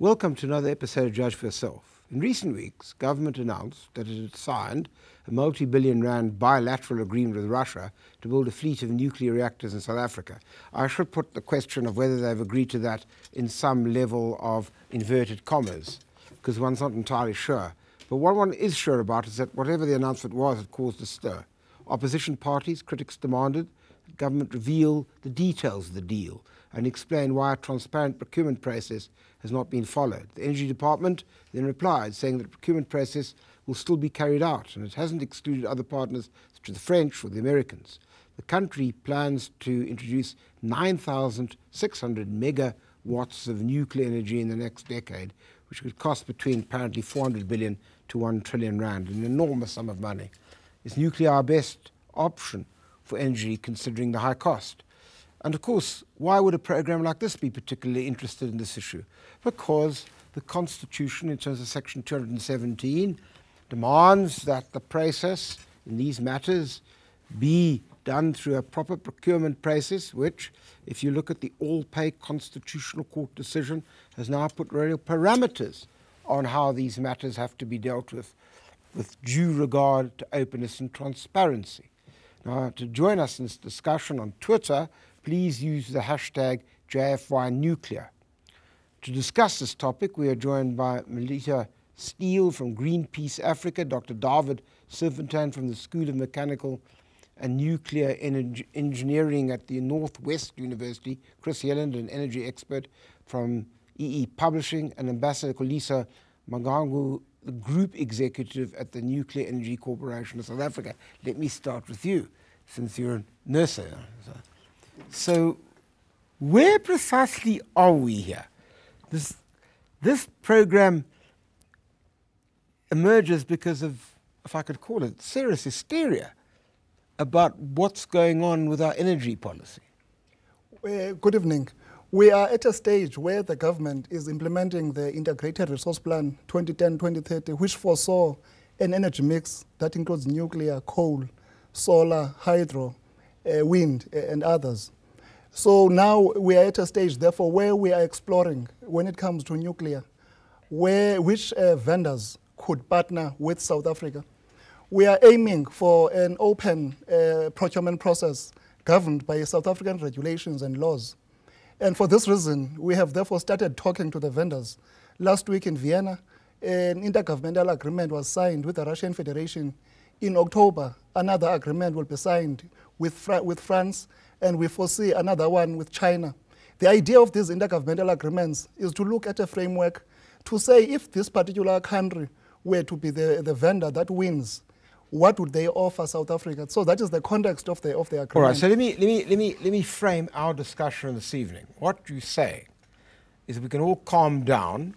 Welcome to another episode of Judge for Yourself. In recent weeks, government announced that it had signed a multi-billion rand bilateral agreement with Russia to build a fleet of nuclear reactors in South Africa. I should put the question of whether they've agreed to that in some level of inverted commas, because one's not entirely sure. But what one is sure about is that whatever the announcement was, it caused a stir. Opposition parties, critics demanded that government reveal the details of the deal and explain why a transparent procurement process has not been followed. The Energy Department then replied, saying that the procurement process will still be carried out and it hasn't excluded other partners such as the French or the Americans. The country plans to introduce 9,600 megawatts of nuclear energy in the next decade, which could cost between apparently 400 billion to 1 trillion rand, an enormous sum of money. Is nuclear our best option for energy considering the high cost? And of course, why would a program like this be particularly interested in this issue? Because the Constitution, in terms of Section 217, demands that the process in these matters be done through a proper procurement process, which, if you look at the All-Pay Constitutional Court decision, has now put real parameters on how these matters have to be dealt with due regard to openness and transparency. Now, to join us in this discussion on Twitter, please use the hashtag JFYNuclear. To discuss this topic, we are joined by Melita Steele from Greenpeace Africa, Dr. Dawid Serfontein from the School of Mechanical and Nuclear Engineering at the Northwest University, Chris Yellard, an energy expert from EE Publishing, and Ambassador Xolisa Mabhongo, the Group Executive at the Nuclear Energy Corporation of South Africa. Let me start with you, since you're a NERSA. So where precisely are we here? This program emerges because of, if I could call it, serious hysteria about what's going on with our energy policy. Good evening. We are at a stage where the government is implementing the Integrated Resource Plan 2010-2030, which foresaw an energy mix that includes nuclear, coal, solar, hydro, wind, and others. So now we are at a stage, therefore, where we are exploring, when it comes to nuclear, which vendors could partner with South Africa. We are aiming for an open procurement process governed by South African regulations and laws. And for this reason, we have therefore started talking to the vendors. Last week in Vienna, an intergovernmental agreement was signed with the Russian Federation. In October, another agreement will be signed with France, and we foresee another one with China. The idea of these intergovernmental agreements is to look at a framework to say if this particular country were to be the vendor that wins, what would they offer South Africa? So that is the context of the agreement. All right, so let me frame our discussion this evening. What you say is we can all calm down,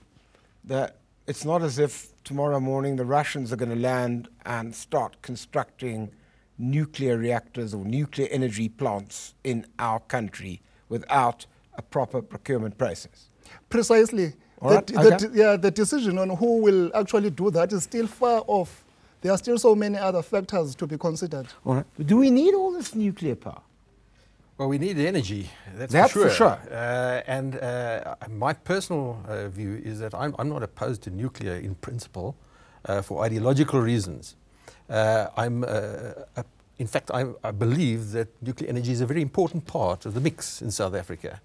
that it's not as if tomorrow morning the Russians are going to land and start constructing nuclear reactors or nuclear energy plants in our country without a proper procurement process. Precisely. The decision on who will actually do that is still far off. There are still so many other factors to be considered. All right. Do we need all this nuclear power? Well, we need energy, that's for sure. And my personal view is that I'm not opposed to nuclear in principle for ideological reasons. In fact, I believe that nuclear energy is a very important part of the mix in South Africa.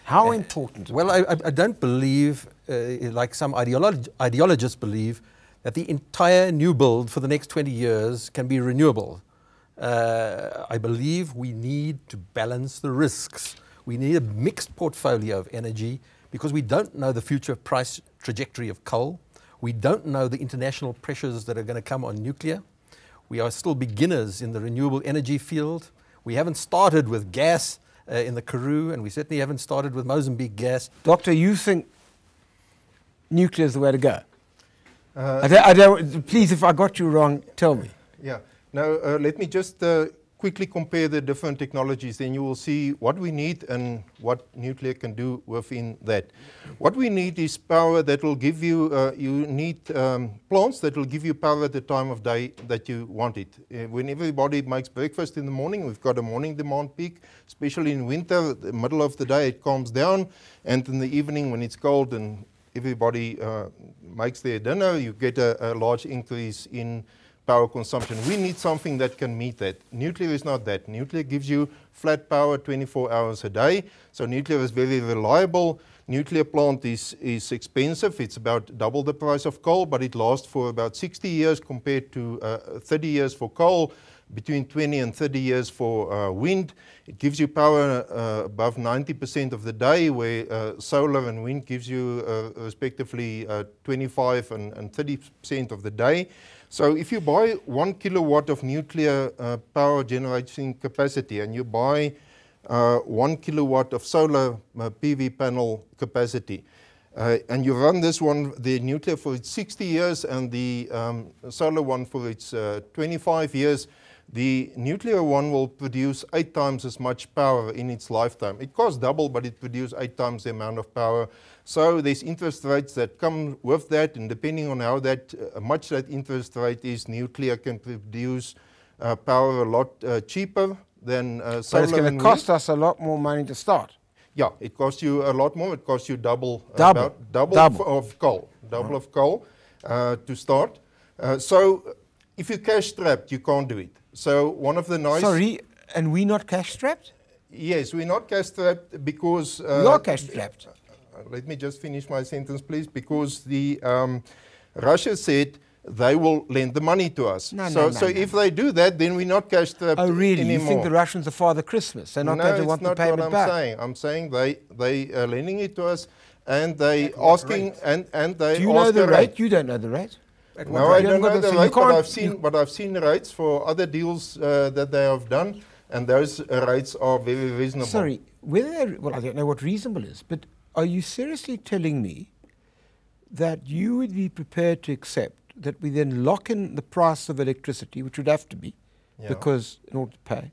How important? Well, I don't believe, like some ideologists believe, that the entire new build for the next 20 years can be renewable. I believe we need to balance the risks. We need a mixed portfolio of energy because we don't know the future price trajectory of coal. We don't know the international pressures that are going to come on nuclear. We are still beginners in the renewable energy field. We haven't started with gas in the Karoo, and we certainly haven't started with Mozambique gas. Doctor, you think nuclear is the way to go? Please, if I got you wrong, tell me. Yeah. Now, let me just quickly compare the different technologies, then you will see what we need and what nuclear can do within that. What we need is power that will give you, you need plants that will give you power at the time of day that you want it. When everybody makes breakfast in the morning, we've got a morning demand peak, especially in winter, the middle of the day it calms down, and in the evening when it's cold and everybody makes their dinner, you get a large increase in power consumption. We need something that can meet that. Nuclear is not that. Nuclear gives you flat power 24 hours a day, so nuclear is very reliable. Nuclear plant is expensive. It's about double the price of coal, but it lasts for about 60 years compared to 30 years for coal, between 20 and 30 years for wind. It gives you power above 90% of the day, where solar and wind gives you respectively 25 and 30% of the day. So if you buy 1 kilowatt of nuclear power generating capacity and you buy 1 kilowatt of solar PV panel capacity, and you run this one, the nuclear, for its 60 years and the solar one for its 25 years, the nuclear one will produce 8 times as much power in its lifetime. It costs double, but it produces 8 times the amount of power. So there's interest rates that come with that, and depending on how much that interest rate is, nuclear can produce power a lot cheaper than solar. But it's going to cost us a lot more money to start. Yeah, it costs you a lot more. It costs you double. Double. Of coal. Double of coal to start. So if you're cash strapped, you can't do it. So one of the nice... Sorry, and we're not cash strapped? Yes, we're not cash strapped because... we are cash strapped. Let me just finish my sentence, please. Because the Russia said they will lend the money to us. So if they do that, then we're not cash strapped anymore. Oh, really? You think the Russians are Father Christmas? They're not going to want the payment back? No, it's not what I'm saying. I'm saying they are lending it to us, and they asking and they. Do you know the rate? You don't know the rate. No, I don't know the rate, but I've seen rates for other deals that they have done, and those rates are very reasonable. Sorry, well, I don't know what reasonable is, but are you seriously telling me that you would be prepared to accept that we then lock in the price of electricity, which would have to be, because in order to pay,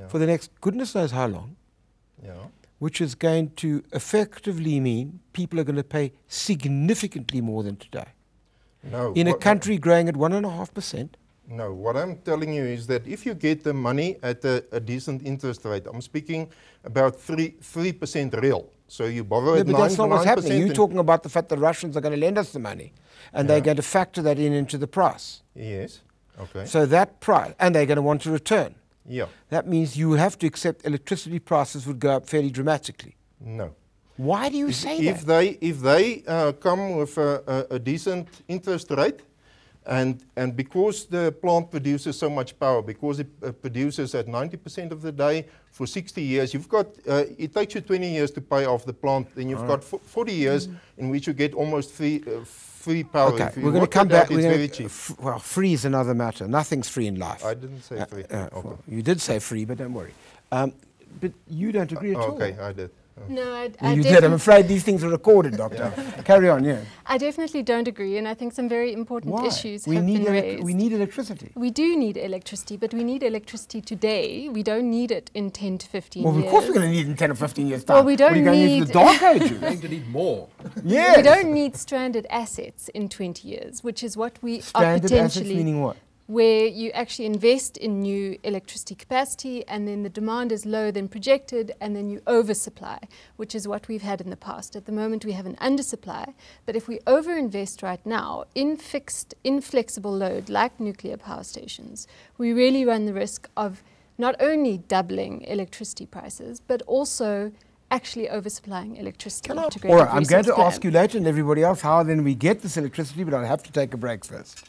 for the next goodness knows how long, which is going to effectively mean people are going to pay significantly more than today? No. In a country growing at 1.5%? No, what I'm telling you is that if you get the money at a decent interest rate, I'm speaking about 3% real. So you borrow at 9%. But that's not what's happening. You're talking about the fact that Russians are going to lend us the money, and they're going to factor that into the price. Yes, okay. So that price, and they're going to want a return. Yeah. That means you have to accept electricity prices would go up fairly dramatically. No. Why do you say that? If they come with a decent interest rate, and because the plant produces so much power, because it produces at 90% of the day for 60 years, you've got, it takes you 20 years to pay off the plant, then you've got 40 years in which you get almost free power. Okay, we're going to come back. It's very cheap. Well, free is another matter. Nothing's free in life. I didn't say free. Okay. Well, you did say free, but don't worry. But you don't agree at all. Okay, I did. No, you did. I'm afraid these things are recorded, Doctor. Carry on, I definitely don't agree, and I think some very important issues have been raised. We need electricity. We do need electricity, but we need electricity today. We don't need it in 10 to 15 years. Well, of course we're going to need it in 10 or 15 years' time. Well, we don't need... What are you going to use the dark ages? We're going to need more. Yes. We don't need stranded assets in 20 years, which is what we are potentially... Stranded assets meaning what? Where you actually invest in new electricity capacity, and then the demand is lower than projected, and then you oversupply, which is what we've had in the past. At the moment we have an undersupply, but if we overinvest right now in fixed, inflexible load like nuclear power stations, we really run the risk of not only doubling electricity prices, but also actually oversupplying electricity. All right, I'm going to ask you later and everybody else how then we get this electricity, but I'll have to take a break first.